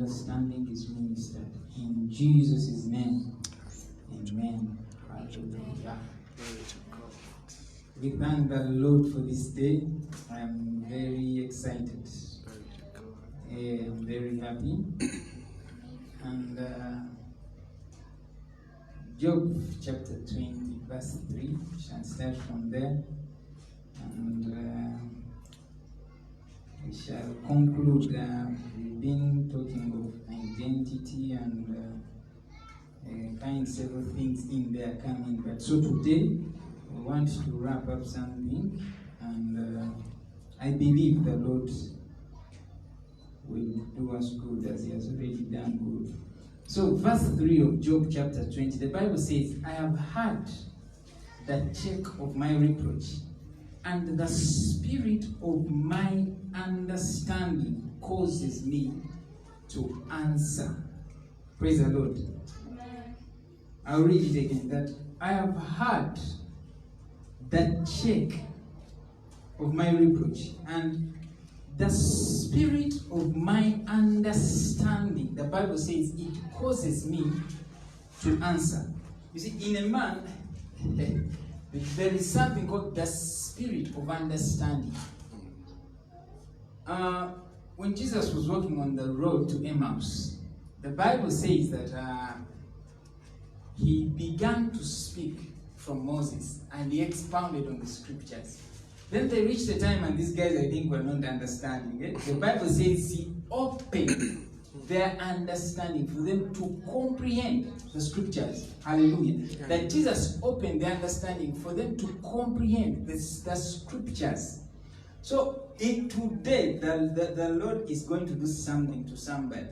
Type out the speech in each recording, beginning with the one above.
understanding is ministered. In Jesus' name, amen. Hallelujah. We thank the Lord for this day. I am very excited. I'm very happy. And Job chapter 20, verse 3, we shall start from there. And we shall conclude. We've been talking of identity and find several things in there coming. But so today, we want to wrap up something. And I believe the Lord will do us good as He has already done good. So, verse 3 of Job chapter 20, the Bible says, I have heard the check of my reproach, and the spirit of my understanding causes me to answer. Praise the Lord. Amen. I'll read it again. That I have heard the check of my reproach, and the spirit of my understanding, the Bible says, it causes me to answer. You see, in a man, there is something called the spirit of understanding. When Jesus was walking on the road to Emmaus, the Bible says that he began to speak from Moses, and he expounded on the scriptures. Then they reached the time, and these guys, I think, were not understanding it. The Bible says he opened their understanding for them to comprehend the scriptures. Hallelujah. That Jesus opened their understanding for them to comprehend the scriptures. So today, the Lord is going to do something to somebody.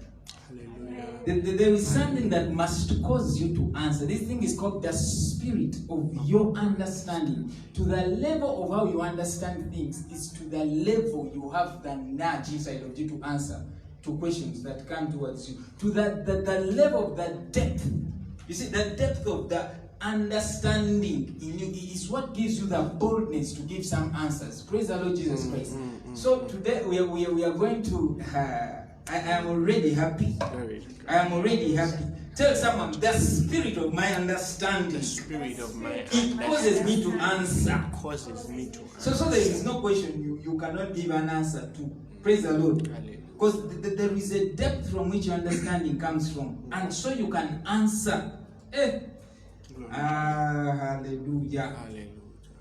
Hallelujah. There is something that must cause you to answer. This thing is called the spirit of your understanding. To the level of how you understand things is to the level you have the nudge inside of you to answer to questions that come towards you. To the level of the depth. You see, the depth of the understanding in you is what gives you the boldness to give some answers. Praise the Lord Jesus Christ. So today we are going to... I am already happy. I am already happy. Tell someone, the spirit of my understanding. The spirit of my it causes me to answer. Causes me to answer. So there is no question you cannot give an answer to. Praise the Lord. Because there is a depth from which your understanding comes from. And so you can answer. Hallelujah.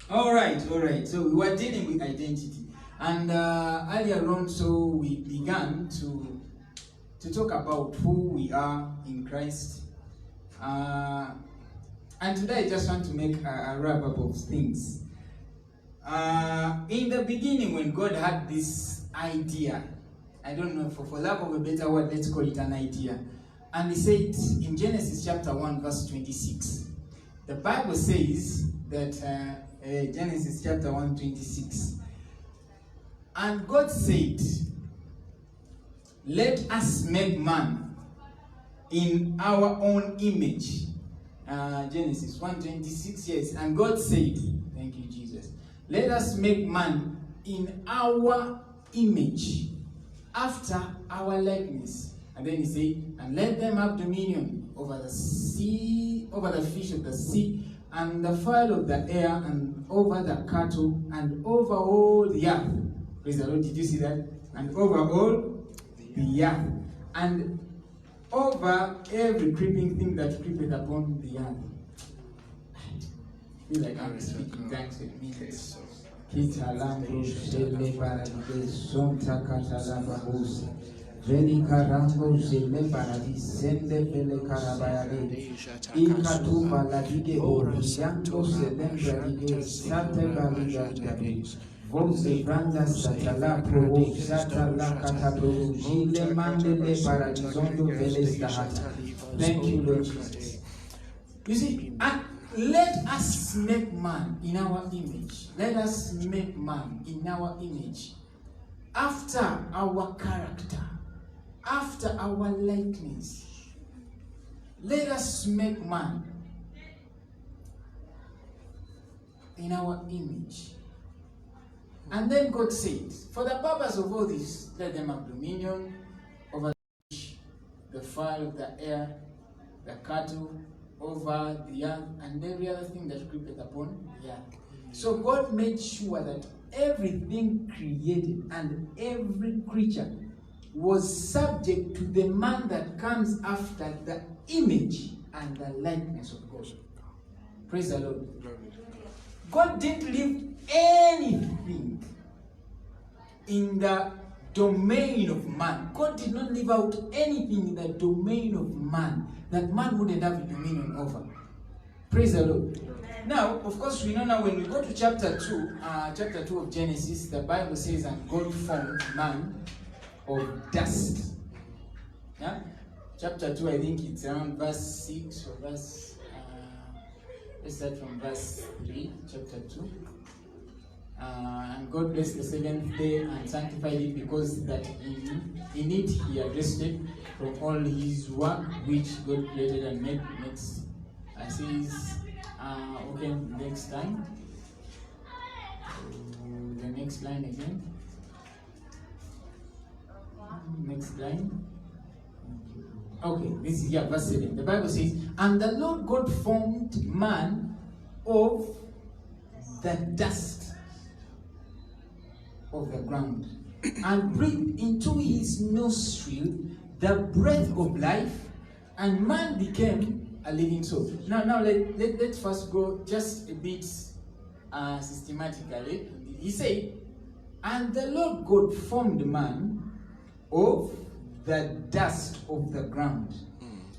All right. So we were dealing with identity. And earlier on, so we began to talk about who we are in Christ. And today I just want to make a wrap-up of things. In the beginning, when God had this idea, I don't know, for lack of a better word, let's call it an idea. And He said in Genesis chapter 1, verse 26, the Bible says that, Genesis chapter 1, 26, and God said, let us make man in our own image. Genesis 1:26, yes. And God said, thank you, Jesus. Let us make man in our image, after our likeness. And then He said, and let them have dominion over the sea, over the fish of the sea, and the fowl of the air, and over the cattle, and over all the earth. Praise the Lord. Did you see that? And over all the earth, and over every creeping thing that creepeth upon the earth. I feel like I'm speaking thanks with me. Veli karango zele paradisende vele karabayale ikatu maladige orianto selembra dige sate baliga Vose branda satala pro satala katabro jile mandele paradisondo velestahata. Thank you, Lord Jesus. You see, let us make man in our image. Let us make man in our image, after our character, after our likeness. Let us make man in our image. And then God said, for the purpose of all this, let them have dominion over the fish the fowl of the air, the cattle, over the earth, and every other thing that creepeth upon the earth. So God made sure that everything created and every creature was subject to the man that comes after the image and the likeness of God. Praise the Lord. God didn't leave anything in the domain of man. God did not leave out anything in the domain of man that man wouldn't have a dominion over. Praise the Lord. Now, of course, we know now when we go to chapter 2 of Genesis, the Bible says, and God formed man of dust. Yeah? Chapter 2, I think it's around verse 6 or verse, let's start from verse 3, chapter 2. And God blessed the seventh day and sanctified it, because that in it he had rested from all his work which God created and made. Next, says, okay, next time. The next line again. Next line. Okay, this is verse 7. The Bible says, and the Lord God formed man of the dust of the ground, and breathed into his nostril the breath of life, and man became a living soul. Now let's first go just a bit systematically. He said, and the Lord God formed man of the dust of the ground.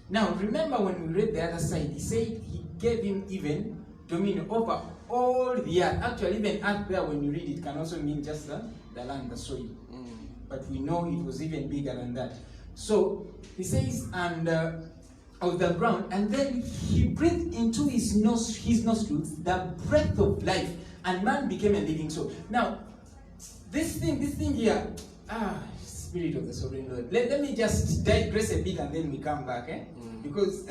Now remember when we read the other side, he said he gave him even dominion over all the earth. Actually, even earth there, when you read it, can also mean just the land, the soil. But we know it was even bigger than that. So he says, and of the ground, and then he breathed into his nostrils the breath of life, and man became a living soul. Now, this thing here, Spirit of the Sovereign Lord. Let me just digress a bit and then we come back, eh? Because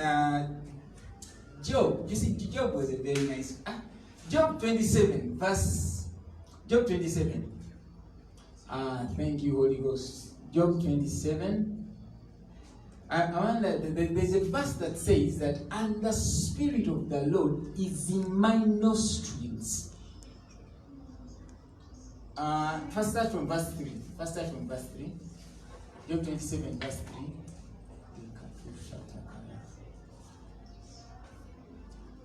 Job, you see, Job was a very nice. Job 27, verse. Job 27. Thank you, Holy Ghost. Job 27. I wonder, there's a verse that says that, and the Spirit of the Lord is in my nostrils. First start from verse 3. Job 27, verse 3.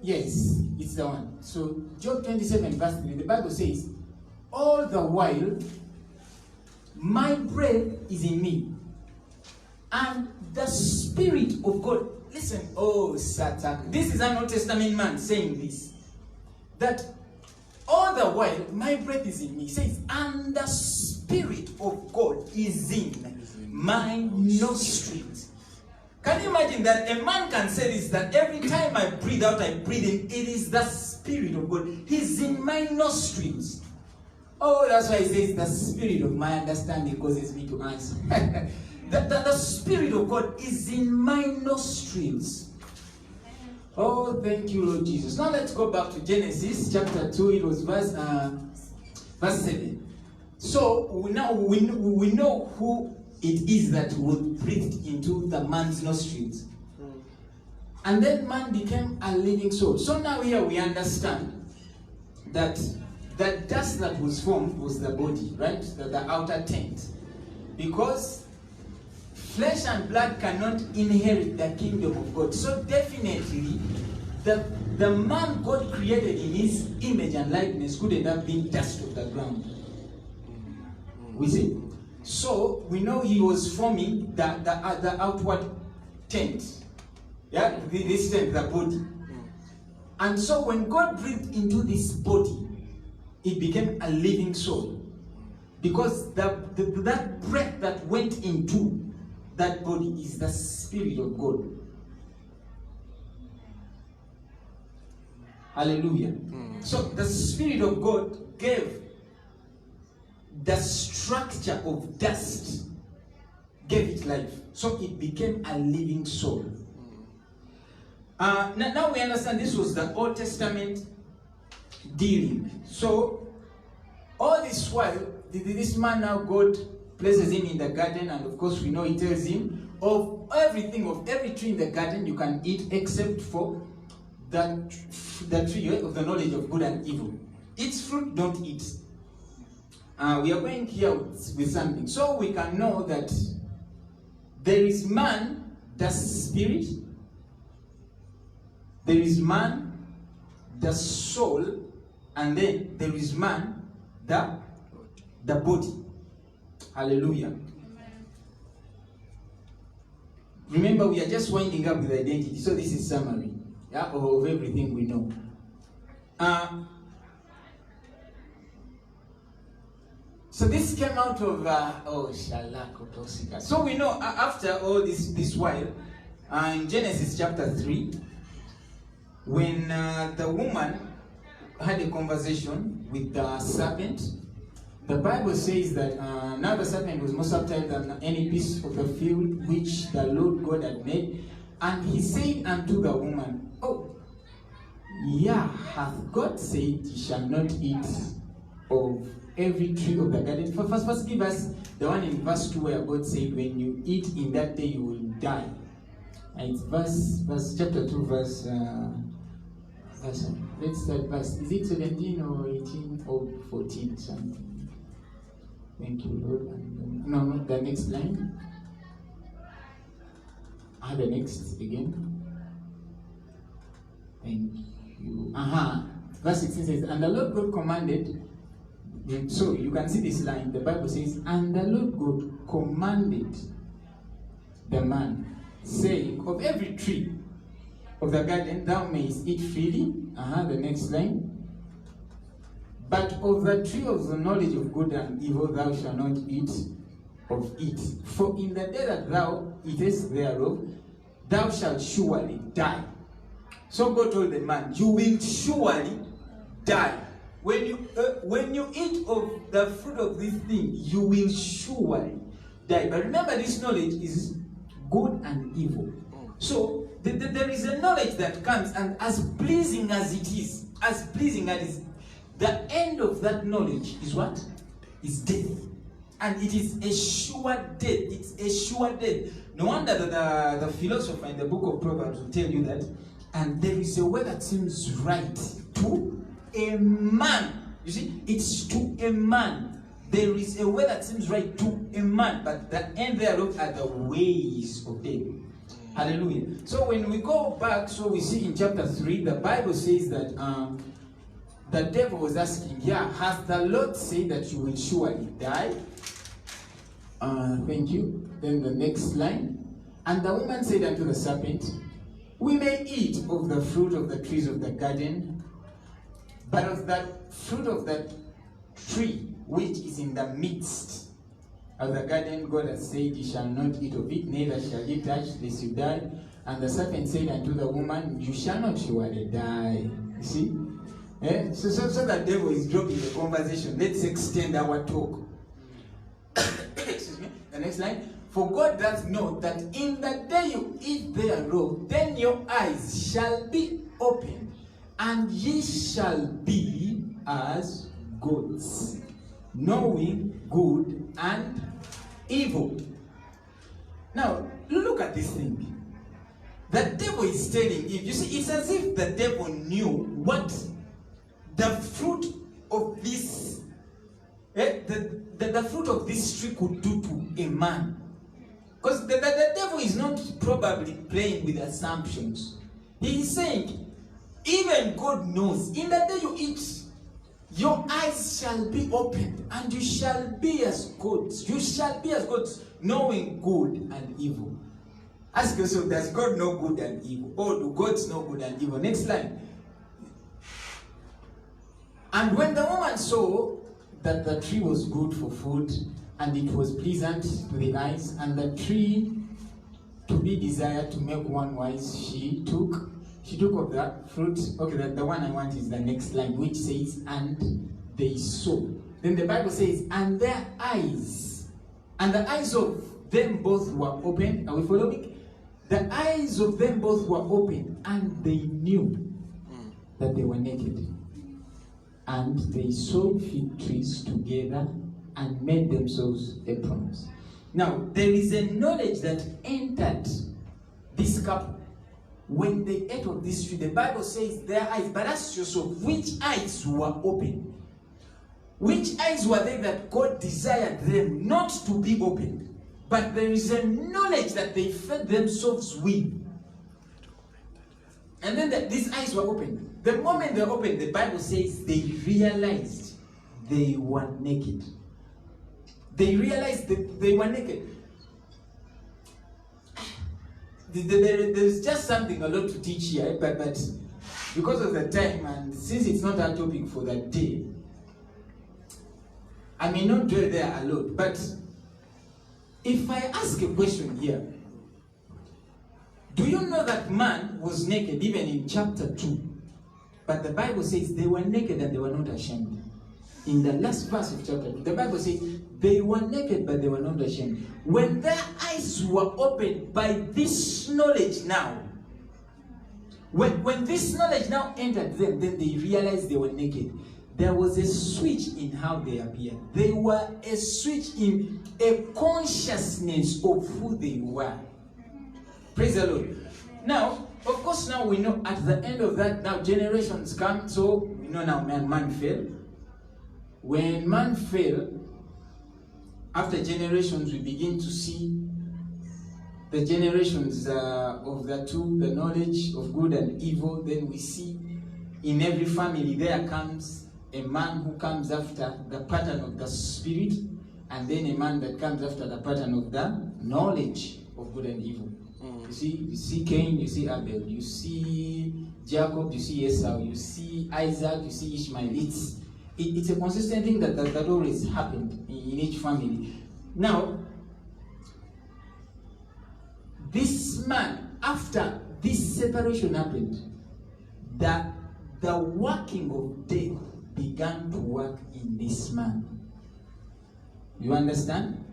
Yes, it's the one. So, Job 27, verse 3, the Bible says, all the while, my breath is in me, and the Spirit of God. Listen, Satan. This is an Old Testament man saying this. That all the while, my breath is in me. He says, and the Spirit of God is in my nostrils. Can you imagine that a man can say this, that every time I breathe out, I breathe in, it is the Spirit of God. He's in my nostrils. Oh, that's why he says the Spirit of my understanding causes me to answer. The Spirit of God is in my nostrils. Oh, thank you, Lord Jesus. Now let's go back to Genesis chapter 2. It was verse 7. So we know who it is that was breathed into the man's nostrils. And then man became a living soul. So now here we understand that the dust that was formed was the body, right? The outer tent. Because flesh and blood cannot inherit the kingdom of God. So definitely, the man God created in his image and likeness couldn't have been dust of the ground. We see? So we know he was forming the outward tent. Yeah, this tent, the body. And so when God breathed into this body, it became a living soul. Because that breath that went into that body is the Spirit of God. Hallelujah. So the Spirit of God gave the structure of dust, gave it life. So it became a living soul. Now we understand this was the Old Testament dealing. So all this while, this man now, God places him in the garden, and of course we know he tells him, of everything, of every tree in the garden you can eat except for the tree of the knowledge of good and evil. Its fruit don't eat. We are going here with something. So we can know that there is man, the spirit. There is man, the soul. And then there is man, the body. Hallelujah. Amen. Remember, we are just winding up with identity. So this is summary, yeah, of everything we know. So this came out of So we know after all this while, in Genesis chapter 3, when the woman had a conversation with the serpent, the Bible says that now the serpent was more subtle than any beast of the field which the Lord God had made. And he said unto the woman, oh, yeah, hath God said, ye shall not eat of every tree of the garden? First give us the one in verse 2 where God said, when you eat in that day you will die. And it's verse chapter 2, verse let's start verse. Is it 17 or 18 or 14 something? Thank you, Lord. And, no, the next line. The next again. Thank you. Verse 16 says, and the Lord God commanded. So you can see this line. The Bible says, and the Lord God commanded the man, saying, of every tree of the garden thou mayest eat freely. The next line. But of the tree of the knowledge of good and evil thou shalt not eat of it. For in the day that thou eatest thereof, thou shalt surely die. So God told the man, you will surely die. When you eat of the fruit of this thing, you will surely die. But remember, this knowledge is good and evil. So there is a knowledge that comes, and as pleasing as it is, the end of that knowledge is what? Is death. And it is a sure death. It's a sure death. No wonder that the philosopher in the book of Proverbs will tell you that, and there is a way that seems right to a man. You see, it's to a man. There is a way that seems right to a man, but the end thereof are the ways of death. Hallelujah. So when we go back, so we see in chapter 3, the Bible says that the devil was asking, has the Lord said that you will surely die? Thank you. Then the next line. And the woman said unto the serpent, we may eat of the fruit of the trees of the garden, but of that fruit of that tree which is in the midst of the garden, God has said, ye shall not eat of it, neither shall ye touch, lest you die. And the serpent said unto the woman, you shall not surely die. You see? So the devil is dropping the conversation. Let's extend our talk. Excuse me. The next line. For God doth know that in the day you eat thereof, then your eyes shall be opened, and ye shall be as gods, knowing good and evil. Now, look at this thing. The devil is telling Eve. You see, it's as if the devil knew what the fruit of this, the fruit of this tree could do to a man. Because the devil is not probably playing with assumptions. He is saying, even God knows, in the day you eat, your eyes shall be opened, and you shall be as gods. You shall be as gods, knowing good and evil. Ask yourself, does God know good and evil? Or do gods know good and evil? Next line. And when the woman saw that the tree was good for food, and it was pleasant to the eyes, and the tree to be desired to make one wise, she took of that fruit. Okay, the one I want is the next line, which says, and they saw. Then the Bible says, and their eyes, and the eyes of them both were open. Are we following? The eyes of them both were open, and they knew that they were naked. And they sewed fig trees together and made themselves aprons. Now, there is a knowledge that entered this couple. When they ate of this tree, the Bible says their eyes, but ask yourself, which eyes were open? Which eyes were they that God desired them not to be opened? But there is a knowledge that they fed themselves with. And then these eyes were opened. The moment they opened, the Bible says they realized they were naked. They realized that they were naked. There's just something a lot to teach here, but because of the time and since it's not our topic for that day, I may not dwell there a lot. But if I ask a question here, do you know that man was naked even in chapter 2? But the Bible says they were naked and they were not ashamed. In the last verse of chapter 2, the Bible says they were naked but they were not ashamed. When their eyes were opened by this knowledge now, when this knowledge now entered them, then they realized they were naked. There was a switch in how they appeared. They were a switch in a consciousness of who they were. Praise the Lord. Now, of course, now we know at the end of that, now generations come, so we know now man fell. When man fell, after generations, we begin to see the generations of the two, the knowledge of good and evil. Then we see in every family there comes a man who comes after the pattern of the spirit, and then a man that comes after the pattern of the knowledge of good and evil. You see Cain, you see Abel, you see Jacob, you see Esau, you see Isaac, you see Ishmael. It's a consistent thing that always happened in each family. Now, this man, after this separation happened, the working of death began to work in this man. You understand?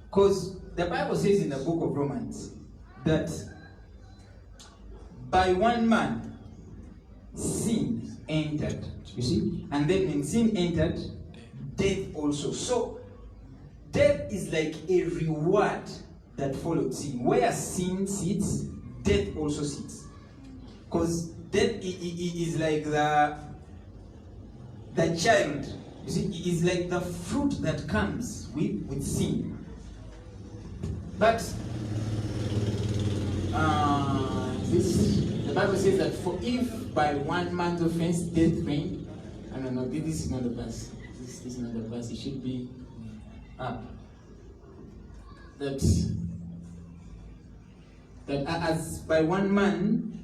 Because the Bible says in the book of Romans that by one man sin entered, you see, and then when sin entered, death also. So death is like a reward that followed sin. Where sin sits, death also sits. Because death is like the child, you see, it is like the fruit that comes with sin. But the Bible says that for if by one man's offense death reigned, I don't know, this is not the verse. This is not the verse. It should be up. That as by one man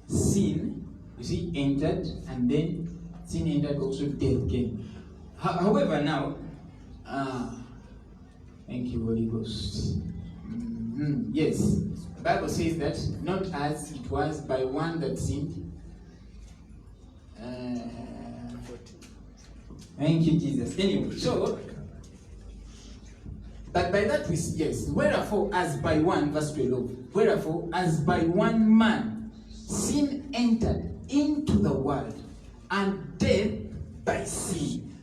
sin, you see, entered, and then sin entered, also death came. However, now, thank you, Holy Ghost. Yes, the Bible says that not as it was by one that sinned. Thank you, Jesus. Anyway, so, but by that we see, yes, wherefore as by one, verse 12, wherefore as by one man sin entered into the world, and death by sin.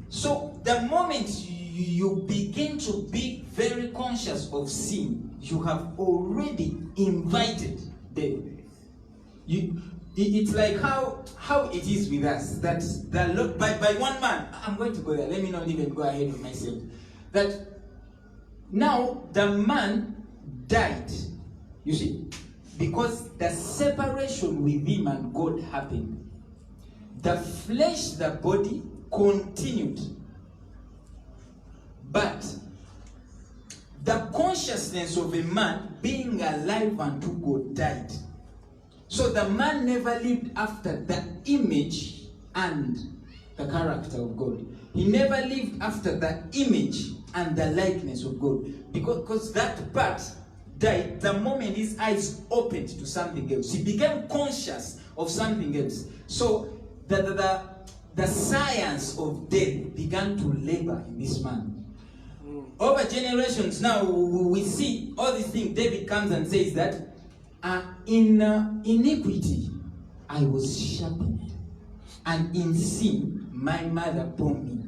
So the moment you begin to be very conscious of sin, you have already invited death. It's like how it is with us, that the Lord, by one man, I'm going to go there, let me not even go ahead of myself, that now the man died, you see, because the separation with him and God happened. The flesh, the body, continued. But the consciousness of a man being alive unto God died. So the man never lived after the image and the character of God. He never lived after the image and the likeness of God. Because that part died the moment his eyes opened to something else. He became conscious of something else. So the science of death began to labor in this man. Over generations now, we see all these things. David comes and says that in iniquity I was sharpened, and in sin my mother bore me.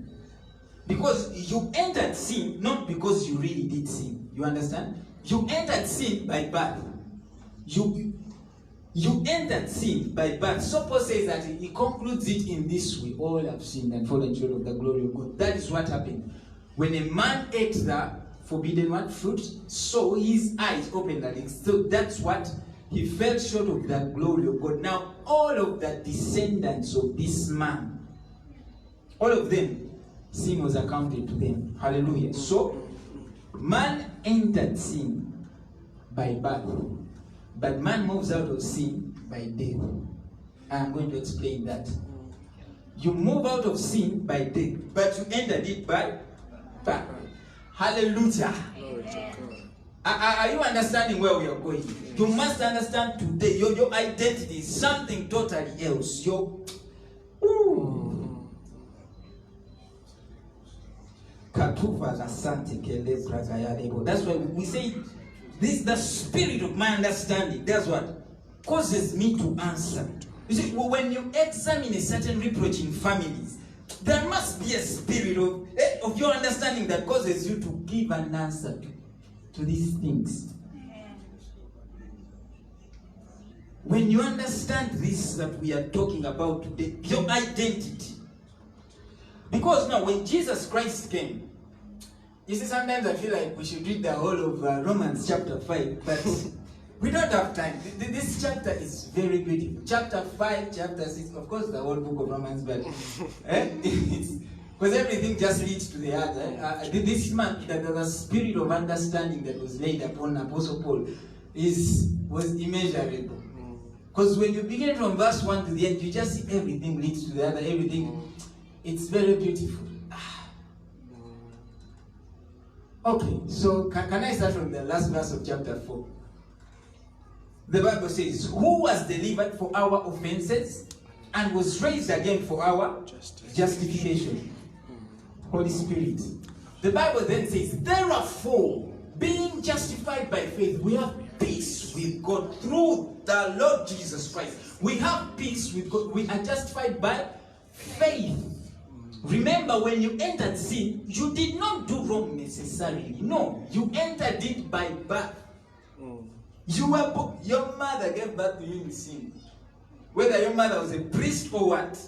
Because you entered sin not because you really did sin. You understand? You entered sin by birth. You entered sin by birth. So Paul says that he concludes it in this way: all have sinned and fallen short of the glory of God. That is what happened. When a man ate the forbidden what? Fruit, so his eyes opened and so that's what he fell short of the glory of God. Now all of the descendants of this man, all of them, sin was accounted to them. Hallelujah. So man entered sin by birth, but man moves out of sin by death. I'm going to explain that. You move out of sin by death, but you entered it by birth. Hallelujah. Are you understanding where we are going? Yes. You must understand today your identity is something totally else. That's why we say this is the spirit of my understanding. That's what causes me to answer. You see, when you examine a certain reproach in families, there must be a spirit of your understanding that causes you to give an answer to these things. When you understand this that we are talking about today, your identity. Because now when Jesus Christ came, you see, sometimes I feel like we should read the whole of Romans chapter 5, but we don't have time. This chapter is very beautiful. Chapter 5, chapter 6, of course the whole book of Romans, but because everything just leads to the other. This man, the spirit of understanding that was laid upon Apostle Paul was immeasurable. Because when you begin from verse 1 to the end, you just see everything leads to the other, everything. It's very beautiful. Okay, so can I start from the last verse of chapter 4? The Bible says, who was delivered for our offenses and was raised again for our justification. Holy Spirit. The Bible then says, therefore, being justified by faith, we have peace with God through the Lord Jesus Christ. We have peace with God. We are justified by faith. Remember, when you entered sin, you did not do wrong necessarily. No, you entered it by birth. Your mother gave birth to you in sin. Whether your mother was a priest or what.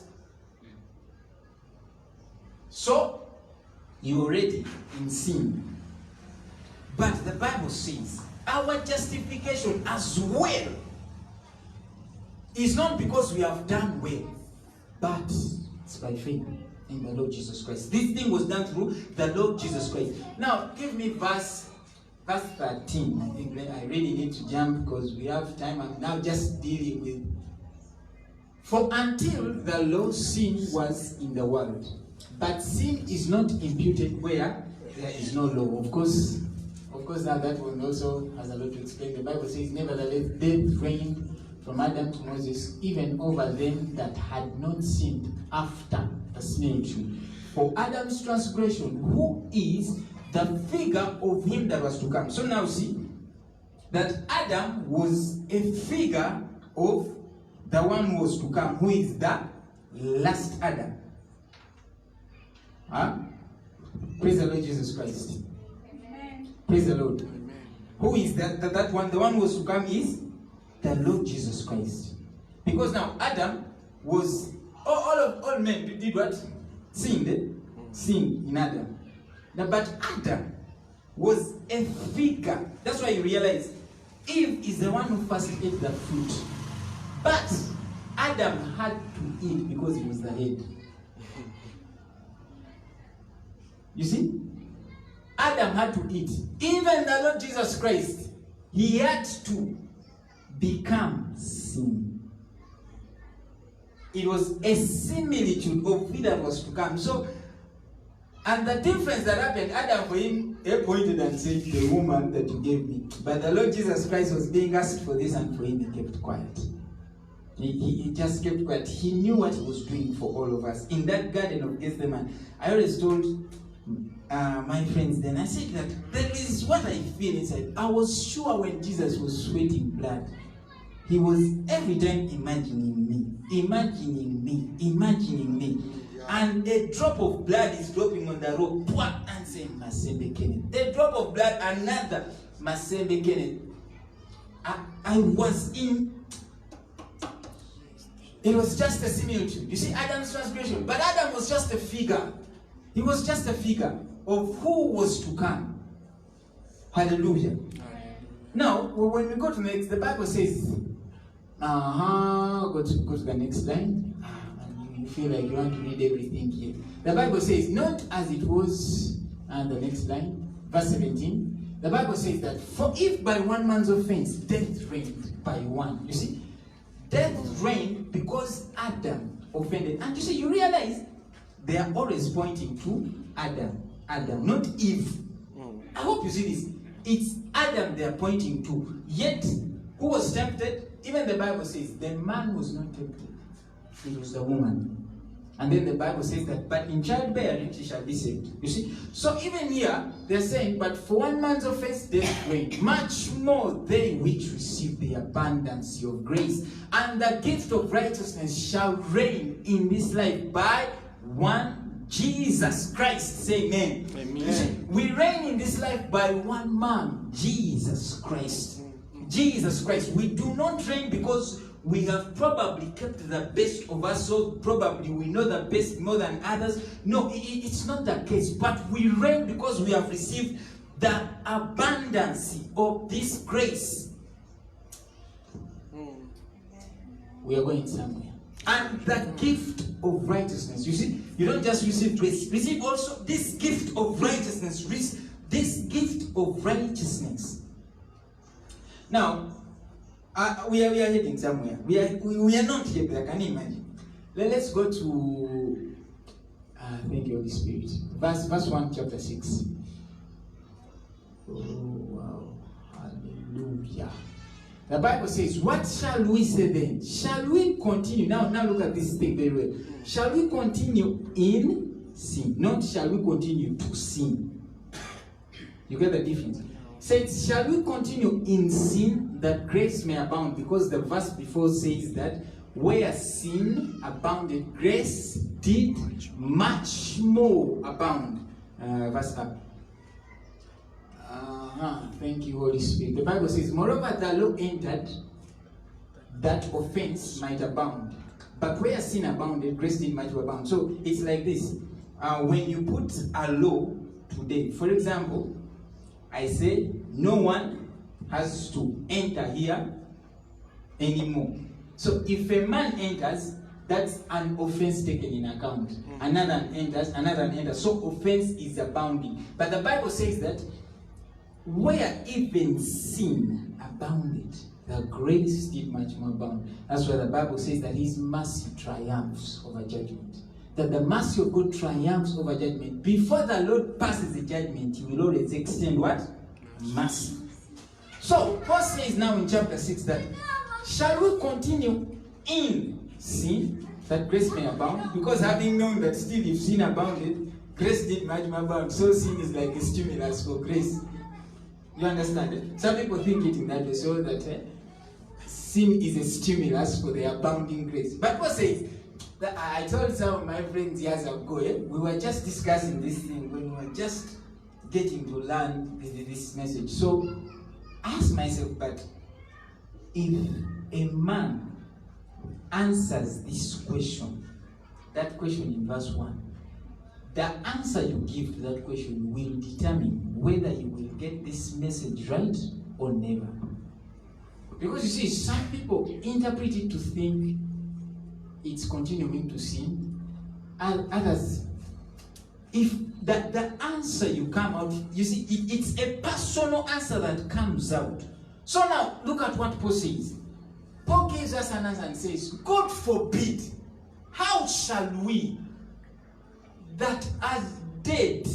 So, you're already in sin. But the Bible says, our justification as well is not because we have done well, but it's by faith in the Lord Jesus Christ. This thing was done through the Lord Jesus Christ. Now, give me verse 13. I think I really need to jump because we have time. I'm now just dealing with. For until the law, sin was in the world. But sin is not imputed where there is no law. Of course, now that one also has a lot to explain. The Bible says, nevertheless, death reigned from Adam to Moses, even over them that had not sinned after the similitude. For Adam's transgression, who is the figure of him that was to come. So now see that Adam was a figure of the one who was to come, who is the last Adam. Huh? Praise the Lord Jesus Christ. Amen. Praise the Lord. Amen. Who is that one? The one who was to come is the Lord Jesus Christ. Because now Adam was all men did what? Sinned. Sinned in Adam. Now, but Adam was a figure. That's why you realize Eve is the one who first ate the fruit. But Adam had to eat because he was the head. You see? Adam had to eat. Even the Lord Jesus Christ, he had to become sin. It was a similitude of he that was to come. So, and the difference that happened, Adam for him, he pointed and said, the woman that you gave me. But the Lord Jesus Christ was being asked for this, and for him he kept quiet. He just kept quiet. He knew what he was doing for all of us. In that Garden of Gethsemane, I always told my friends then, I said that there is what I feel inside. I was sure when Jesus was sweating blood, he was every time imagining me. And a drop of blood is dropping on the road. And say, Masembe Kenneth. A drop of blood, another Masembe Kenneth. I was in. It was just a similitude. You see, Adam's transgression. But Adam was just a figure. He was just a figure of who was to come. Hallelujah. Now, when we go to next, the Bible says, go to the next line. You feel like you want to read everything here. The Bible says, not as it was, and the next line, verse 17. The Bible says that, for if by one man's offense, death reigned by one. You see, death reigned because Adam offended. And you see, you realize they are always pointing to Adam, not Eve. I hope you see this. It's Adam they are pointing to. Yet, who was tempted? Even the Bible says, the man was not tempted. It was the woman. And then the Bible says that, but in childbearing she shall be saved. You see? So even here, they're saying, but for one man's offense, death reigned. Much more they which receive the abundance of grace and the gift of righteousness shall reign in this life by one Jesus Christ. Say amen. Amen. You see, we reign in this life by one man, Jesus Christ. Jesus Christ. We do not reign because we have probably kept the best of us, so probably we know the best more than others. No, it's not the case. But we reign because we have received the abundance of this grace. We are going somewhere. And the gift of righteousness. You see, you don't just receive grace. Receive also this gift of righteousness. This gift of righteousness. Now, we are heading somewhere. We are not here there. Can you imagine? Let's go to thank you, Holy Spirit. Verse 1, chapter 6. Oh wow. Hallelujah. The Bible says, what shall we say then? Shall we continue? Now look at this thing very well. Shall we continue in sin? Not shall we continue to sin. You get the difference? Says, shall we continue in sin that grace may abound? Because the verse before says that where sin abounded, grace did much more abound. Verse up. Thank you, Holy Spirit. The Bible says, moreover, the law entered that offense might abound. But where sin abounded, grace did much more abound. So it's like this. When you put a law today, for example, I say no one has to enter here anymore. So if a man enters, that's an offense taken in account. Another enters. So offense is abounding. But the Bible says that where even sin abounded, the grace did much more abound. That's why the Bible says that his mercy triumphs over judgment. That the mercy of God triumphs over judgment. Before the Lord passes the judgment, he will always extend what? Mercy. So, Paul says now in chapter 6 that, shall we continue in sin that grace may abound? Because having known that still if sin abounded, grace did much more abound. So sin is like a stimulus for grace. You understand it? Some people think it in that way, so that sin is a stimulus for the abounding grace. But Paul says, that I told some of my friends years ago, we were just discussing this thing when we were just getting to learn this message. So I asked myself, but if a man answers this question, that question in verse 1, the answer you give to that question will determine whether you will get this message right or never. Because you see, some people interpret it to think it's continuing to sin, and others, if the answer you come out, you see, it's a personal answer that comes out. So now, look at what Paul says. Paul gives us an answer and says, God forbid, how shall we that are dead,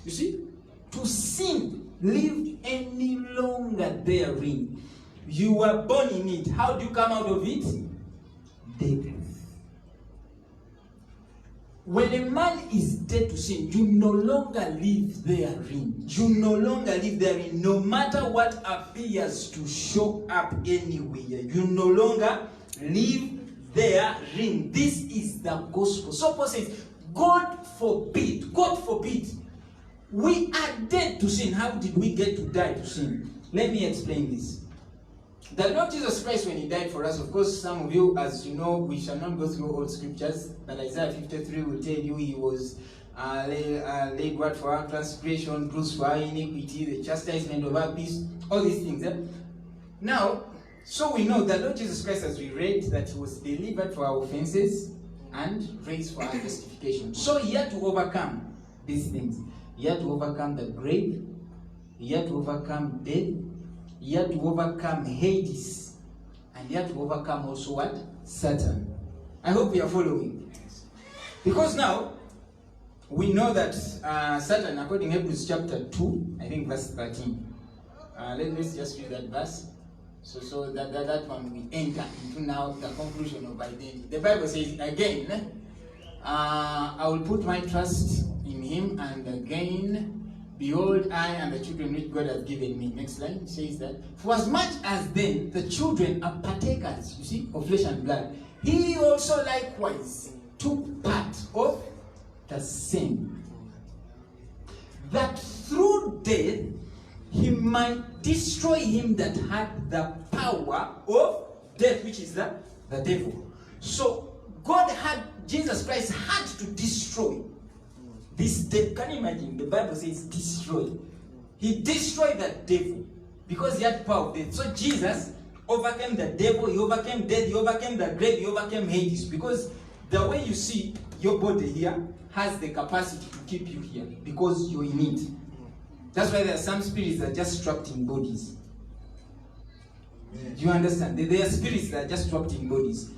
you see, to sin, live any longer therein? You were born in it. How do you come out of it? Dead. When a man is dead to sin, you no longer live therein. You no longer live therein, no matter what appears to show up anywhere. You no longer live therein. This is the gospel. So Paul says, God forbid, God forbid, we are dead to sin. How did we get to die to sin? Let me explain this. The Lord Jesus Christ, when he died for us, of course, some of you, as you know, we shall not go through all scriptures, but Isaiah 53 will tell you he was laid what for our transgression, bruised for our iniquity, the chastisement of our peace, all these things. Now, so we know the Lord Jesus Christ, as we read, that he was delivered for our offenses and raised for our justification. So he had to overcome these things. He had to overcome the grave. He had to overcome death. He had to overcome Hades. And he had to overcome also what? Satan. I hope you are following. Because now, we know that Satan, according to Hebrews chapter 2, I think verse 13. Let's just read that verse. So that one we enter into now the conclusion of identity. The Bible says again, I will put my trust in him, and again, behold, I and the children which God has given me. Next line says that, for as much as then the children are partakers, you see, of flesh and blood, he also likewise took part of the same, that through death he might destroy him that had the power of death, which is the devil. So Jesus Christ had to destroy this death. Can you imagine? The Bible says destroy. He destroyed the devil because he had power of death. So Jesus overcame the devil, he overcame death, he overcame the grave, he overcame Hades. Because the way you see your body here has the capacity to keep you here because you're in it. That's why there are some spirits that are just trapped in bodies. Do you understand? There are spirits that are just trapped in bodies.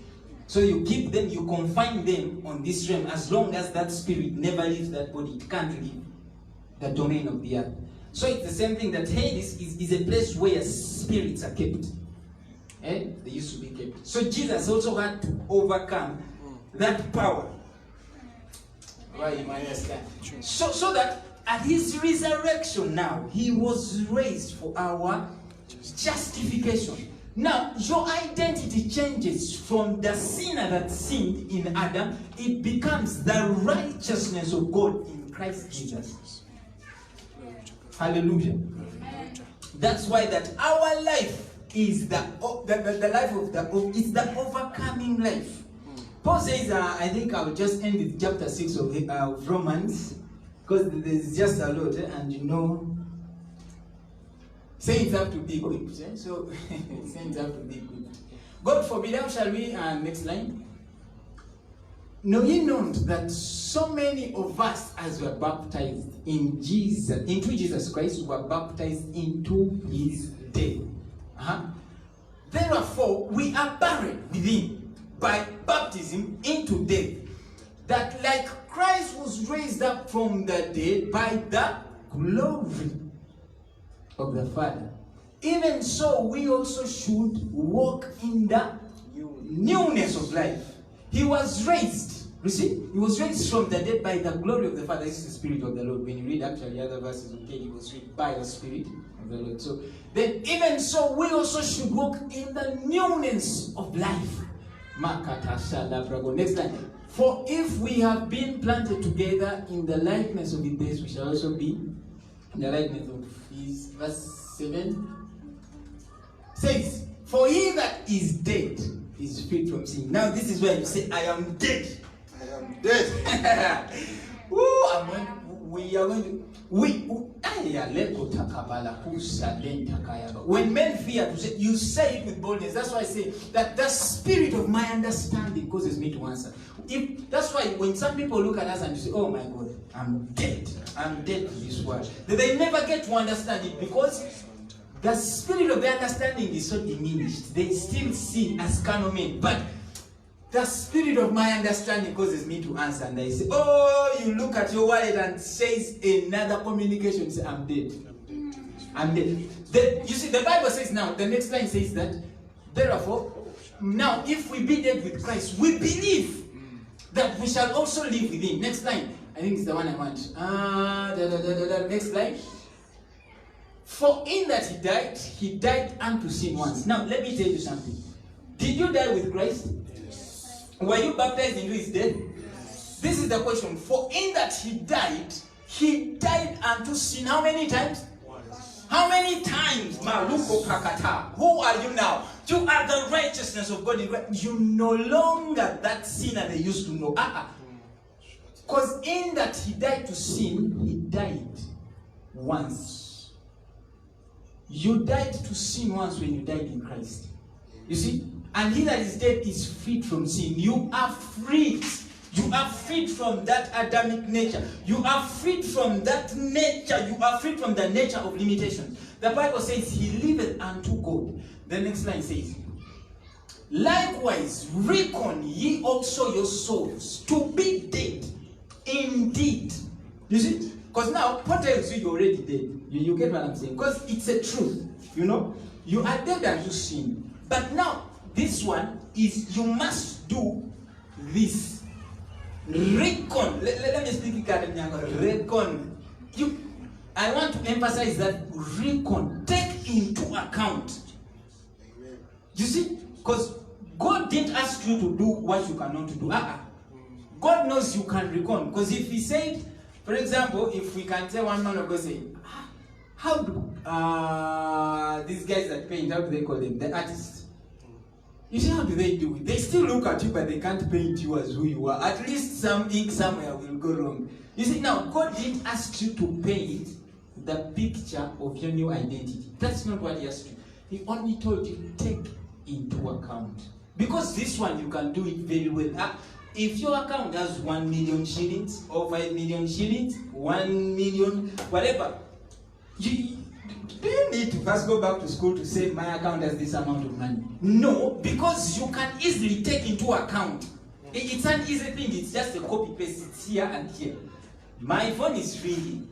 So you keep them, you confine them on this realm. As long as that spirit never leaves that body, it can't leave the domain of the earth. So it's the same thing, that Hades is a place where spirits are kept. They used to be kept. So Jesus also had to overcome that power. Right, you understand? So that at his resurrection now, he was raised for our justification. Now, your identity changes from the sinner that sinned in Adam. It becomes the righteousness of God in Christ Jesus. Hallelujah. That's why that our life is the life of it's the overcoming life. Paul says, I think I will just end with chapter 6 of Romans, because there's just a lot, and you know, saints have to be equipped. So, saints have to be equipped. God forbid, how shall we, next line? Know ye not that so many of us, as were baptized into Jesus Christ, were baptized into his death. Therefore, we are buried with him by baptism into death, that like Christ was raised up from the dead by the glory of the Father, even so we also should walk in the newness of life. He was raised. You see, he was raised from the dead by the glory of the Father. This is the Spirit of the Lord. When you read actually other verses, okay, he was raised by the Spirit of the Lord. So then, even so, we also should walk in the newness of life. Next line. For if we have been planted together in the likeness of his death, we shall also be in the likeness of his. Verse 7 says, for he that is dead is free from sin. Now this is where you say, I am dead. I am dead. When men fear to say, you say it with boldness. That's why I say that the spirit of my understanding causes me to answer. That's why when some people look at us and you say, oh my God, I'm dead to this world, they never get to understand it, because the spirit of their understanding is so diminished. They still see as carnal men, but the spirit of my understanding causes me to answer, and they say, oh, you look at your wallet and says another communication, say, I'm dead. I'm dead. You see, the Bible says now, the next line says that, therefore, now if we be dead with Christ, we believe that we shall also live with him. Next line. I think it's the one I want. Next line. For in that he died unto sin once. Now, let me tell you something. Did you die with Christ? Yes. Were you baptized into his death? Yes. This is the question. For in that he died unto sin how many times? How many times? Maluko Prakata. Who are you now? You are the righteousness of God in Christ. You no longer that sinner they used to know. Because in that he died to sin, he died once. You died to sin once when you died in Christ. You see? And he that is dead is freed from sin. You are freed. You are freed from that Adamic nature. You are freed from that nature. You are freed from the nature of limitation. The Bible says he liveth unto God. The next line says, likewise reckon ye also your souls to be dead indeed. You see? Because now, what tells you you're already dead? You get what I'm saying? Because it's a truth. You know? You are dead and you sin. But now, this one is you must do this. Reckon. Let me speak it. Reckon. I want to emphasize that reckon. Take into account. Amen. You see? Because God didn't ask you to do what you cannot do. God knows you can reckon. Because if he said, for example, if we can tell one man of God say, how do these guys that paint, how do they call them? The artists. You see, how do they do it? They still look at you, but they can't paint you as who you are. At least something somewhere will go wrong. You see, now, God didn't ask you to paint the picture of your new identity. That's not what he asked you. He only told you, take into account. Because this one, you can do it very well. If your account has 1 million shillings, or 5 million shillings, 1 million, whatever, do you need to first go back to school to say my account has this amount of money? No, because you can easily take into account. It's an easy thing. It's just a copy paste. It's here and here. My phone is ringing.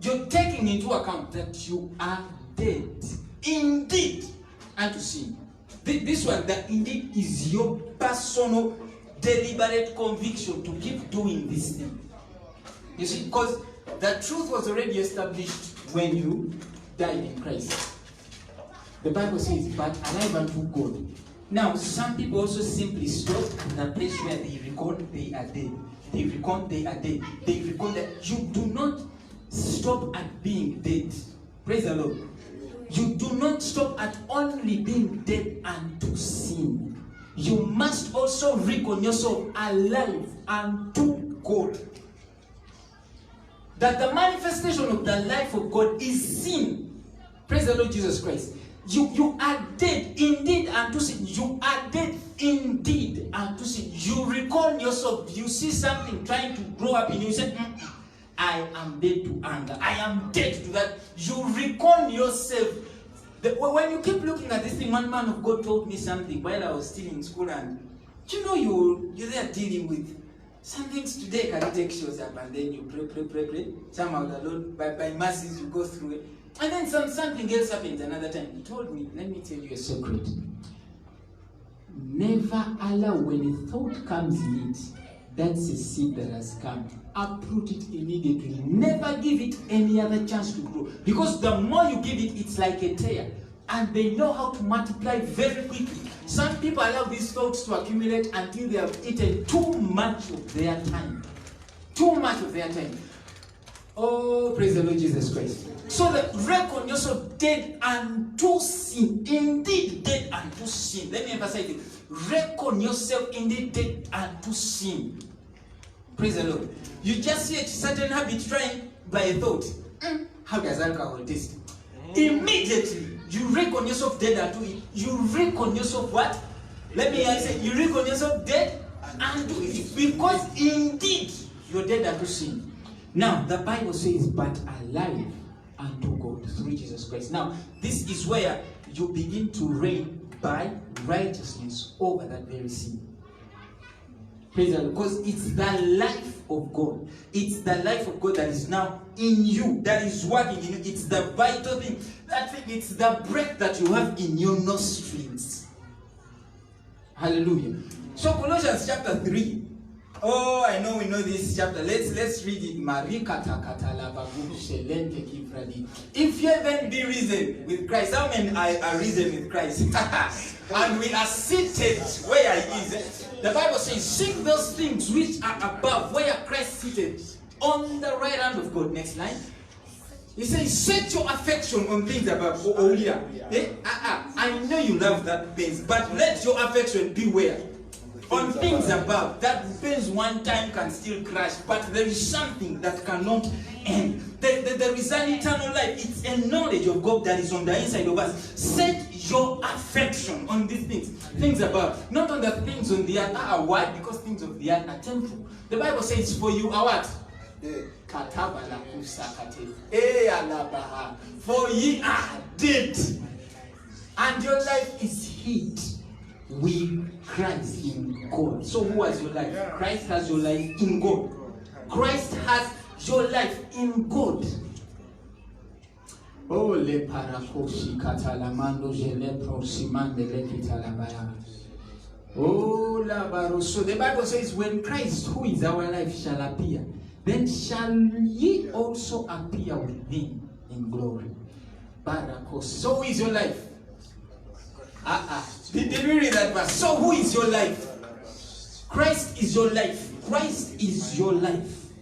You're taking into account that you are dead indeed unto sin. This one, that indeed is your personal deliberate conviction to keep doing this thing. You see, because the truth was already established when you died in Christ. The Bible says, but alive unto God. Now, some people also simply stop in the place where they record they are dead. They record they are dead. They record that. You do not stop at being dead. Praise the Lord. You do not stop at only being dead unto sin. You must also reckon yourself alive unto God. That the manifestation of the life of God is sin. Praise the Lord Jesus Christ. You are dead indeed unto sin. You are dead indeed unto sin. You recall yourself. You see something trying to grow up in you. You say, I am dead to anger. I am dead to that. You recall yourself. When you keep looking at this thing, one man of God told me something while I was still in school, and you're there dealing with some things today. Charismatic shows up, and then you pray. Somehow the Lord, by mercies, you go through it. And then something else happens another time. He told me, let me tell you a secret. Never allow when a thought comes in it, that's a seed that has come. Uproot it immediately. Never give it any other chance to grow. Because the more you give it, it's like a tear. And they know how to multiply very quickly. Some people allow these thoughts to accumulate until they have eaten too much of their time. Too much of their time. Oh, praise the Lord Jesus Christ. So that reckon yourself dead unto sin. Indeed dead unto sin. Let me emphasize it. Reckon yourself indeed dead unto sin. Praise the Lord. You just see a certain habit trying by a thought. How does alcohol taste? Immediately, you reckon yourself dead unto it. You reckon yourself what? Let me say, you reckon yourself dead unto it. Because indeed, you're dead unto sin. Now, the Bible says, but alive unto God through Jesus Christ. Now, this is where you begin to reign by righteousness over that very sin. Praise the Lord. Because it's the life of God. It's the life of God that is now in you, that is working in you. It's the vital thing. That thing, it's the breath that you have in your nostrils. Hallelujah. So Colossians chapter 3, Oh, I know we know this chapter. Let's read it. If ye then be risen with Christ, how many are risen with Christ? And we are seated where he is. The Bible says, seek those things which are above, where Christ is seated, on the right hand of God. Next line. He says, set your affection on things above. Oh, yeah. I know you love that things, but let your affection be where? On things above. That things one time can still crash, but there is something that cannot end. There is an eternal life. It's a knowledge of God that is on the inside of us. Set your affection on these things above, not on the things on the earth. Why? Because things of the earth are temporal. The Bible says, for you are what? For ye are dead, and your life is hid with Christ in God. So who has your life? Christ has your life in God. Christ has your life in God. Oh, le parakoshi katalamando jele prosimande le kitalabaya. Oh, la baro. So the Bible says, when Christ, who is our life, shall appear, then shall ye also appear with him in glory. Barakos. So who is your life? Did we read that verse? So who is your life? Christ is your life. Christ is your life.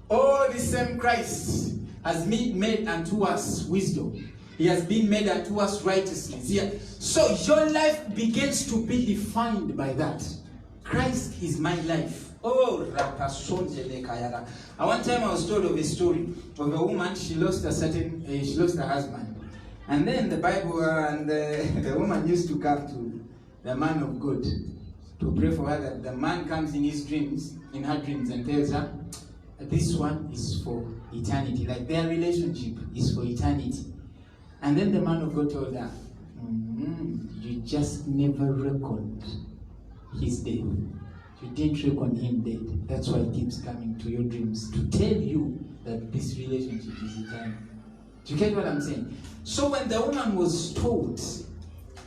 Oh, the same Christ has made unto us wisdom. He has been made unto us righteousness. Yeah. So your life begins to be defined by that. Christ is my life. Oh, one time I was told of a story of a woman. She lost her husband. And then the Bible and the woman used to come to the man of God to pray for her. That the man comes in his dreams, in her dreams, and tells her, this one is for eternity. Like their relationship is for eternity. And then the man of God told her, you just never reckoned his death. You didn't reckon him dead. That's why he keeps coming to your dreams to tell you that this relationship is eternal. Do you get what I'm saying? So when the woman was told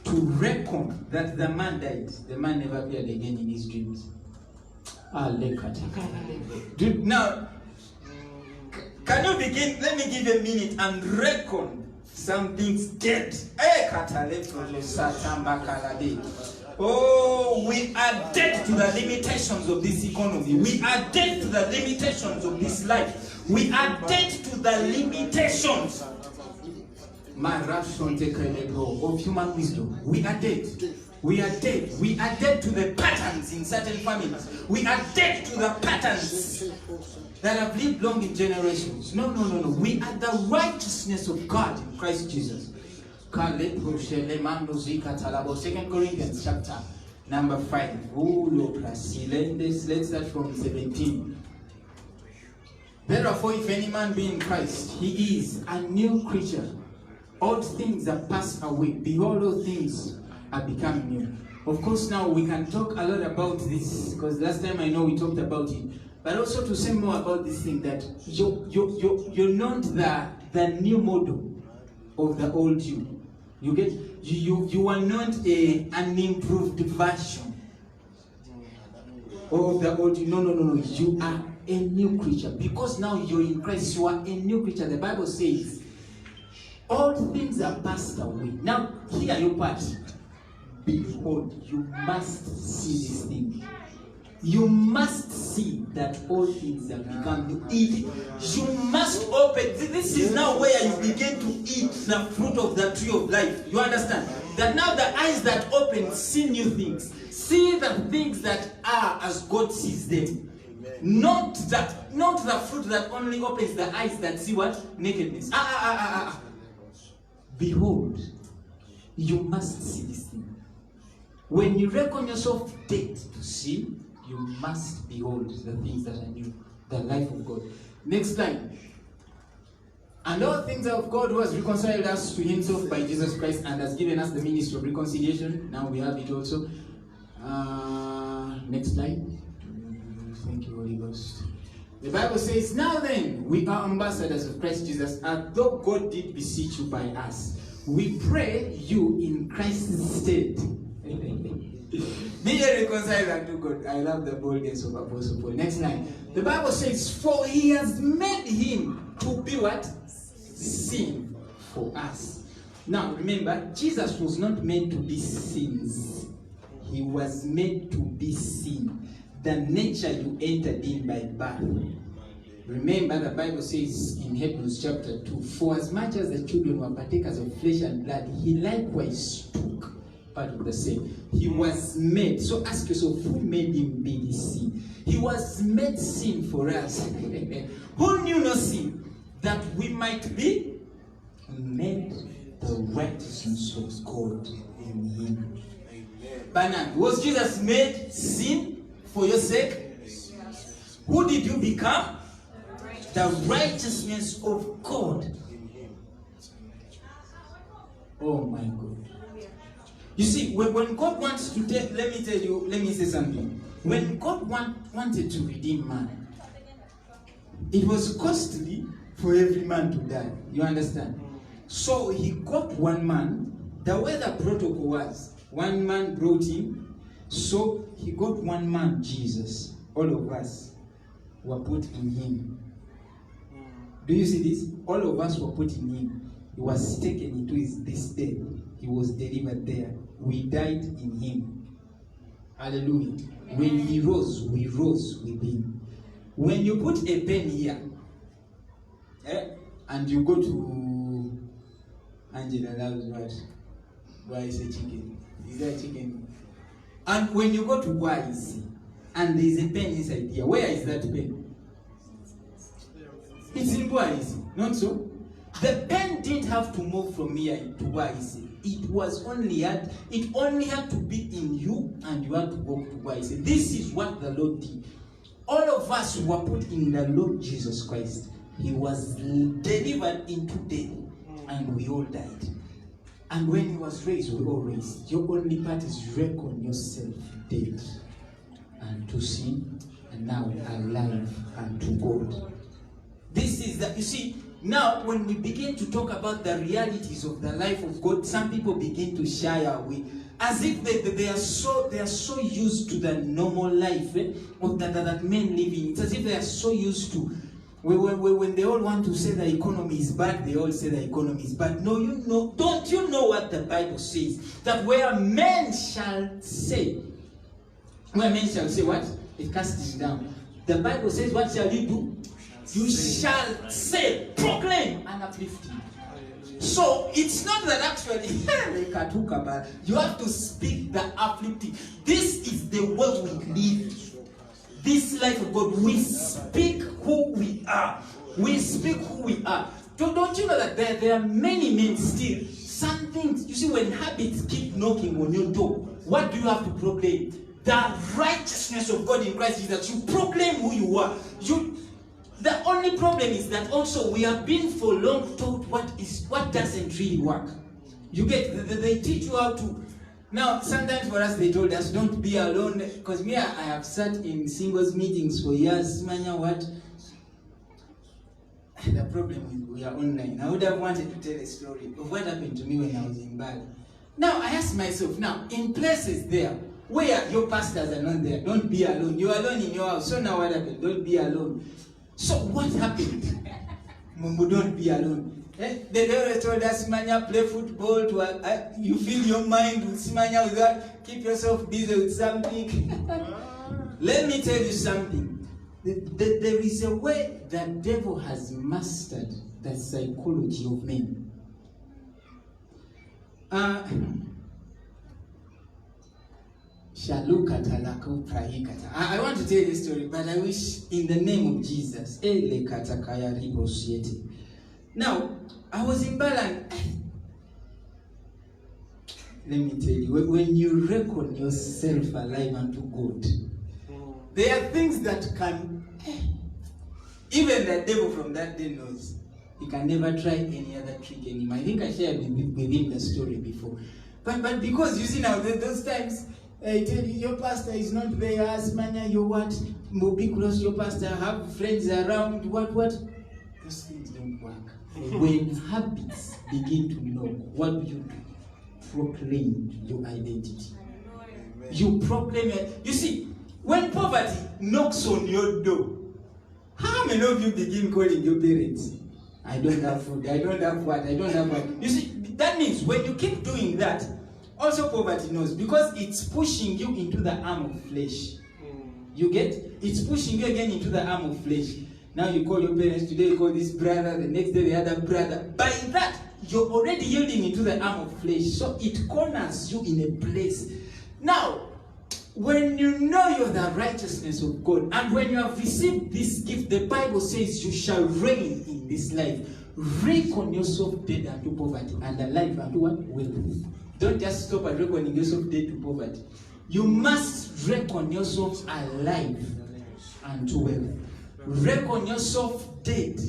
to reckon that the man died, the man never appeared again in his dreams. Dude, now, can you begin? Let me give a minute and reckon something's dead. Oh, we are dead to the limitations of this economy. We are dead to the limitations of this life. We are dead to the limitations of human wisdom. We are dead. We are dead. We are dead to the patterns in certain families. We are dead to the patterns that have lived long in generations. No. We are the righteousness of God in Christ Jesus. 2 Corinthians chapter number 5. Let's start from 17. Therefore, if any man be in Christ, he is a new creature. Old things are passed away. Behold, all things are become new. Of course, now we can talk a lot about this, because last time I know we talked about it. But also to say more about this thing, that you're not the new model of the old you. You are not an improved version of the old you. No. You are a new creature. Because now you're in Christ, you are a new creature. The Bible says, all things are passed away. Now, hear your part. Behold, you must see this thing. You must see that all things have become new. You must open. This is now where you begin to eat the fruit of the tree of life. You understand? That now the eyes that open see new things. See the things that are as God sees them. Not the fruit that only opens the eyes that see what? Nakedness. Behold, you must see this thing. When you reckon yourself dead to see, you must behold the things that are new, the life of God. Next line. And all things are of God, who has reconciled us to himself by Jesus Christ and has given us the ministry of reconciliation. Now we have it also. Next line. Thank you, Holy Ghost. The Bible says, now then, we are ambassadors of Christ Jesus, and though God did beseech you by us, we pray you in Christ's stead. Be a reconcile unto God. I love the boldness of Apostle Paul. Next line. The Bible says, for he has made him to be what? Sin for us. Now remember, Jesus was not made to be sins. He was made to be sin. The nature you entered in by birth. Remember, the Bible says in Hebrews chapter 2, for as much as the children were partakers of flesh and blood, he likewise took part of the same. He was made. So ask yourself, who made him be the sin? He was made sin for us. Who knew no sin? That we might be made the righteousness of God in him. Bernard, was Jesus made sin for your sake? Who did you become? The righteousness of God. Oh my God. You see, when God wants to let me say something. When God wanted to redeem man, it was costly for every man to die. You understand? So he got one man. The way the protocol was, one man brought him. So he got one man, Jesus. All of us were put in him. Do you see this? All of us were put in him. He was taken into this death. He was delivered there. We died in him. Hallelujah. When he rose, we rose with him. When you put a pen here, and you go to Angela loves what? Why is a chicken? Is there a chicken? And when you go to Wise, and there is a pen inside here, where is that pen? It's in Wise, not so? The pen didn't have to move from here to Wise. It only had to be in you, and you had to walk to Wise. This is what the Lord did. All of us were put in the Lord Jesus Christ. He was delivered into death, and we all died. And when he was raised, we all raised. Your only part is reckon yourself dead unto sin, and now alive unto God. This is that, you see, now when we begin to talk about the realities of the life of God, some people begin to shy away. As if they are so used to the normal life of that men live in. It's as if they are so used to, when they all want to say the economy is bad, they all say the economy is bad. No, don't you know what the Bible says? That where men shall say what? It casts down. The Bible says, what shall you do? You shall say, proclaim, and uplift him. So it's not that actually you have to speak the uplifting. This is the way we live. This life of God, we speak who we are. We speak who we are. Don't you know that there are many men still? Some things, you see, when habits keep knocking on your door, what do you have to proclaim? The righteousness of God in Christ Jesus. You proclaim who you are. The only problem is that also we have been for long taught what doesn't really work. You get, they teach you how to. Now, sometimes for us they told us don't be alone. Because me, I have sat in singles meetings for years. Manya what? The problem is we are online. I would have wanted to tell a story of what happened to me when I was in Bali. Now, I ask myself, now, in places there where your pastors are not there, don't be alone. You're alone in your house. So now what happened? Don't be alone. So what happened? Mumbu, don't be alone. They always told us, Simanya, play football. You fill your mind with Simanya with that. Keep yourself busy with something. Let me tell you something. There is a way the devil has mastered the psychology of men. I want to tell you this story, but I wish in the name of Jesus. Now, I was in Balan. Let me tell you, when you reckon yourself alive unto God, there are things that can, even the devil from that day knows. He can never try any other trick anymore. I think I shared with him the story before. But because you see now, those times, I tell you, your pastor is not there, Asmania, you what? Be close to your pastor, have friends around, what? Those things don't work. When habits begin to knock, what do? Proclaim your identity. You proclaim it. You see, when poverty knocks on your door, how many of you begin calling your parents? I don't have food, I don't have what, I don't have what. You see, that means when you keep doing that, also poverty knows, because it's pushing you into the arm of flesh. You get? It's pushing you again into the arm of flesh. Now you call your parents, today you call this brother, the next day the other brother. By that, you're already yielding into the arm of flesh. So it corners you in a place. Now, when you know you're the righteousness of God, and when you have received this gift, the Bible says you shall reign in this life. Reckon yourself dead unto poverty and alive unto what? Wealth. Don't just stop at reckoning yourself dead to poverty. You must reckon yourself alive unto wealth. Reckon yourself dead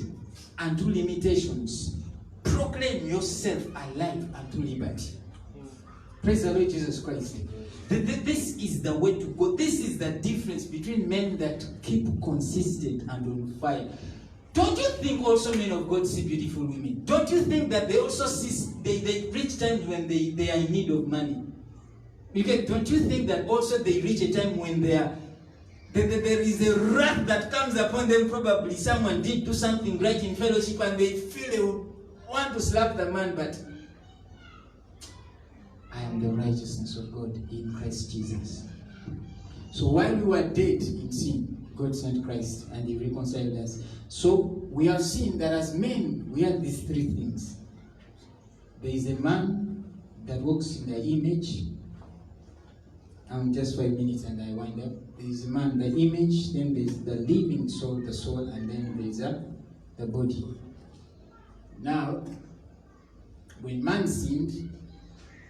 unto limitations. Proclaim yourself alive unto liberty. Praise the Lord Jesus Christ. This is the way to go. This is the difference between men that keep consistent and on fire. Don't you think also men of God see beautiful women? Don't you think that they also see, they reach times when they are in need of money? Because don't you think that also they reach a time when there is a wrath that comes upon them? Probably someone did do something right in fellowship and they feel they want to slap the man, but I am the righteousness of God in Christ Jesus. So while we were dead in sin, God sent Christ and He reconciled us. So we have seen that as men, we have these three things. There is a man that walks in the image. Just 5 minutes and I wind up. There is a man, the image, then there is the living soul, the soul, and then there is the body. Now, when man sinned,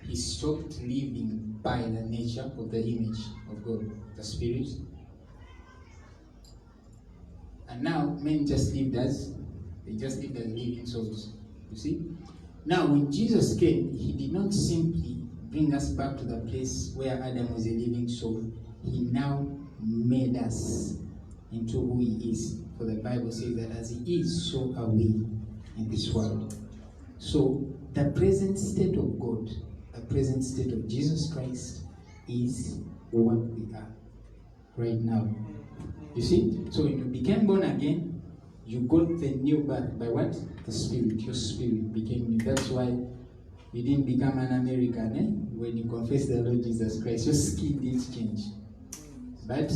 he stopped living by the nature of the image of God, the spirit. And now men just lived as living souls. You see? Now when Jesus came, He did not simply bring us back to the place where Adam was a living soul. He now made us into who He is. For the Bible says that as He is, so are we in this world. So the present state of God, the present state of Jesus Christ is what we are right now. You see? So when you became born again, you got the new birth by what? The Spirit. Your spirit became new. That's why you didn't become an American, When you confess the Lord Jesus Christ, your skin didn't change. But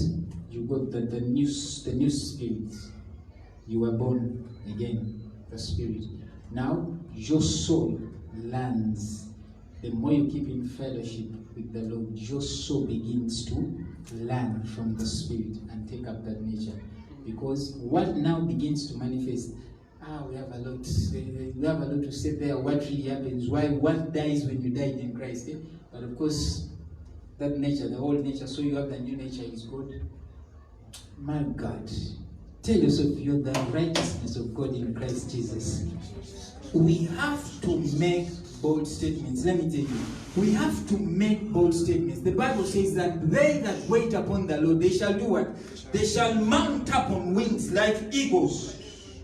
you got the new spirit. You were born again, the Spirit. Now, your soul learns. The more you keep in fellowship with the Lord, your soul begins to learn from the Spirit and take up that nature. Because what now begins to manifest, we have a lot to say there, what really happens, what dies when you died in Christ. But of course, that nature, the old nature, so you have the new nature is good. My God, tell yourself you're the righteousness of God in Christ Jesus. We have to make bold statements. Let me tell you, we have to make bold statements. The Bible says that they that wait upon the Lord, they shall do what? They shall mount up on wings like eagles.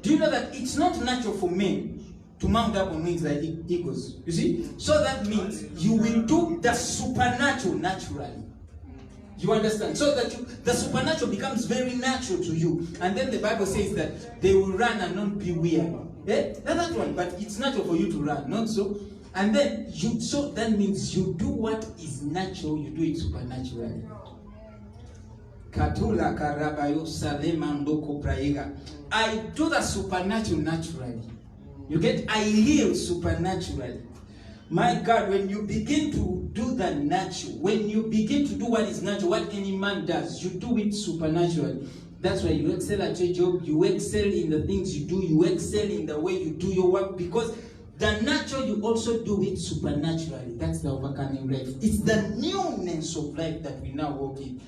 Do you know that it's not natural for men to mount up on wings like eagles? You see? So that means you will do the supernatural naturally. You understand? So that the supernatural becomes very natural to you. And then the Bible says that they will run and not be weary. That's that one. But it's natural for you to run, not so. And then so that means you do what is natural, you do it supernaturally. Katula karabayo salemandoko praiga. I do the supernatural naturally. You get? I heal supernaturally. My God, when you begin to do the natural, when you begin to do what is natural, what any man does, you do it supernaturally. That's why you excel at your job, you excel in the things you do, you excel in the way you do your work, because the natural, you also do it supernaturally. That's the overcoming life. It's the newness of life that we now walk in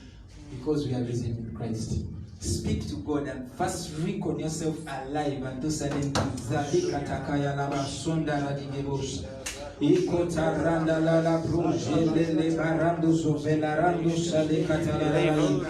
because we are risen in Christ. Speak to God and first reckon yourself alive and do certain things. Ikotaranda la la projele le barando sovelarando sale catalarani.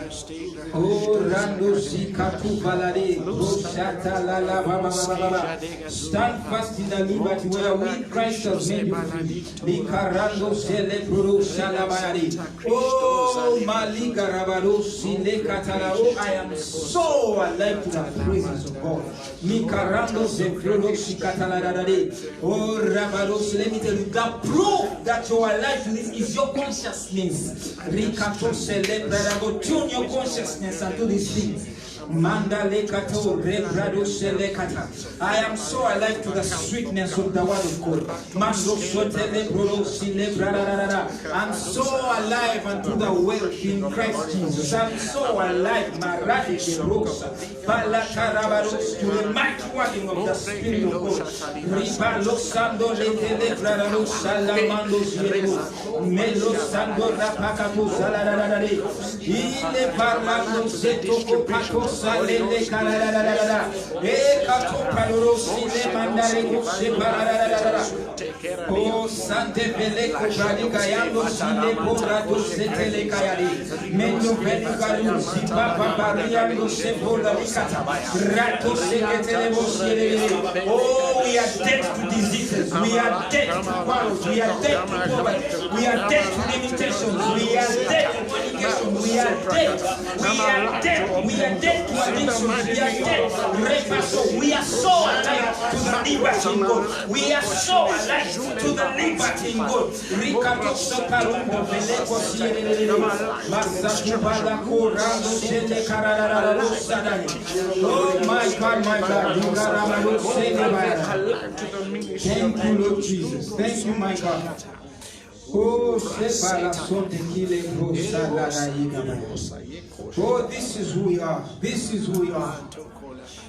Oh, rando si katu balade, roshata la la baba baba. Stand fast in the liberty where we Christ has made you free. Likarando sele pro shalabayari. Oh, maliga rabaro sile katalaro. I am so alive to the presence of God. Mikarando se pro si katalarade. Oh, rabaro, let me tell you, the proof that you are alive to this is your consciousness. Rikato celebrate, tune your consciousness unto these things. Manda lekato rebrado selekata. I am so alive to the sweetness of the word of God. Mando sotele brodo celebrada. I'm so alive unto the wealth in Christ Jesus. I'm so alive, maradi de rosa. Balakarabaros to the mighty working of the Spirit of God. Ribalo sando letele brado salamando zero. Melo sando rapakato saladada. Ile parlando zeto pato salele kaladada. E kato paloro sile mandare kuse paladada. Oh sante vele kobradi kayando sile kobrado setele kayadi. Mendo vele kalu zipa papariando se bola likata. Rato seketele bosile. Oh, we are dead to diseases. We are dead to quarrels. We are dead to poverty. We are dead to limitations. We are dead to fornication. We are dead. We are dead. We are dead to addictions. We are dead. We are so alive to the liberty in God. We are so alive to the liberty in God. Ricardo Soparumo Veleko Sierra Masakubala Korando Sele Karara Sadani. Oh my God, my God. Thank you, Lord Jesus. Thank you, my God. Oh, this is who we are. This is who we are.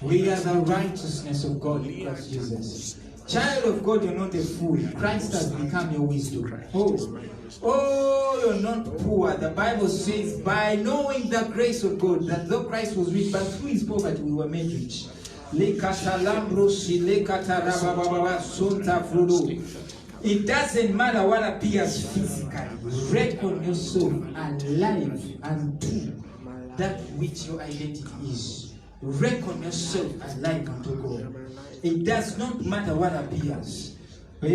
We are the righteousness of God in Christ Jesus. Child of God, you're not a fool. Christ has become your wisdom. Oh, you're not poor. The Bible says, by knowing the grace of God, that though Christ was rich, but through his poverty we were made rich. It doesn't matter what appears physically. Reckon yourself alive unto that which your identity is. Reckon yourself alive unto God. It does not matter what appears. God,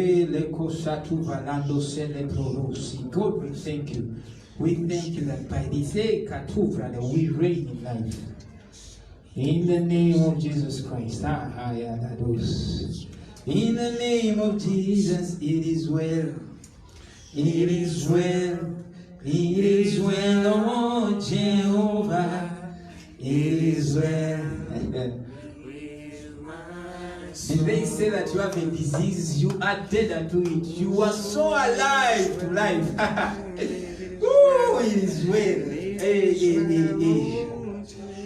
we thank you. We thank you that by this we reign in life. In the name of Jesus Christ. In the name of Jesus, it is well. It is well. It is well, oh Jehovah. It is well. And they say that you have a disease, you are dead unto it. You are so alive to life. Ooh, it is well.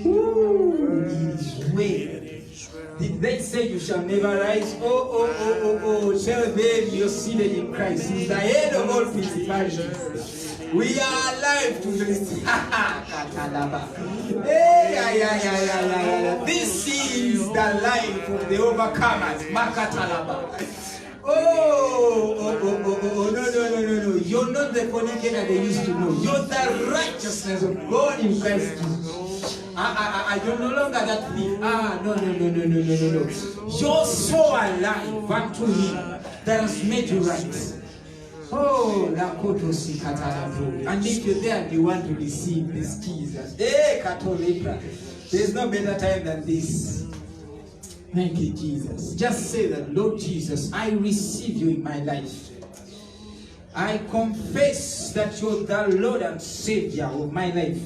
Ooh, it is well. Did they say you shall never rise? Oh. Tell them you're seated in Christ. He's the head of all principalities. We are alive to this. This is the life of the overcomers. No. You're not the fornicator they used to know. You're the righteousness of God in Christ Jesus. You're no longer that thing. No. You're so alive unto him that has made you right. Oh, and if you're there and you want to receive this Jesus, there's no better time than this. Thank you, Jesus. Just say that, Lord Jesus, I receive you in my life. I confess that you're the Lord and Savior of my life.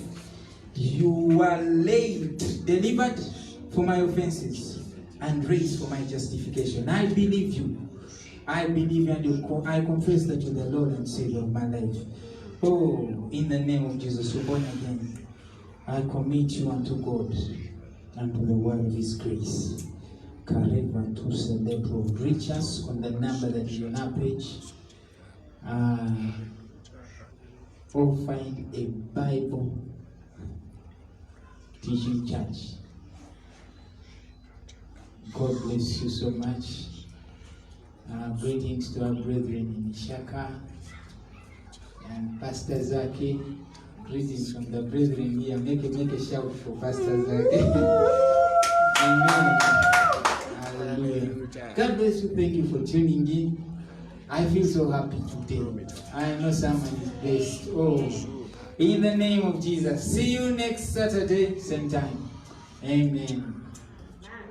You were delivered for my offenses and raised for my justification. I believe you. I believe and I confess that you're the Lord and Savior of my life. Oh, in the name of Jesus, you're born again. I commit you unto God and to the word of his grace. Reach us on the number that is on our page. Or find a Bible teaching church. God bless you so much. Greetings to our brethren in Ishaka and Pastor Zaki. Greetings from the brethren here. Make a shout for Pastor Zaki. Amen. Hallelujah. God bless you. Thank you for tuning in. I feel so happy today. I know someone is blessed. Oh, in the name of Jesus. See you next Saturday, same time. Amen.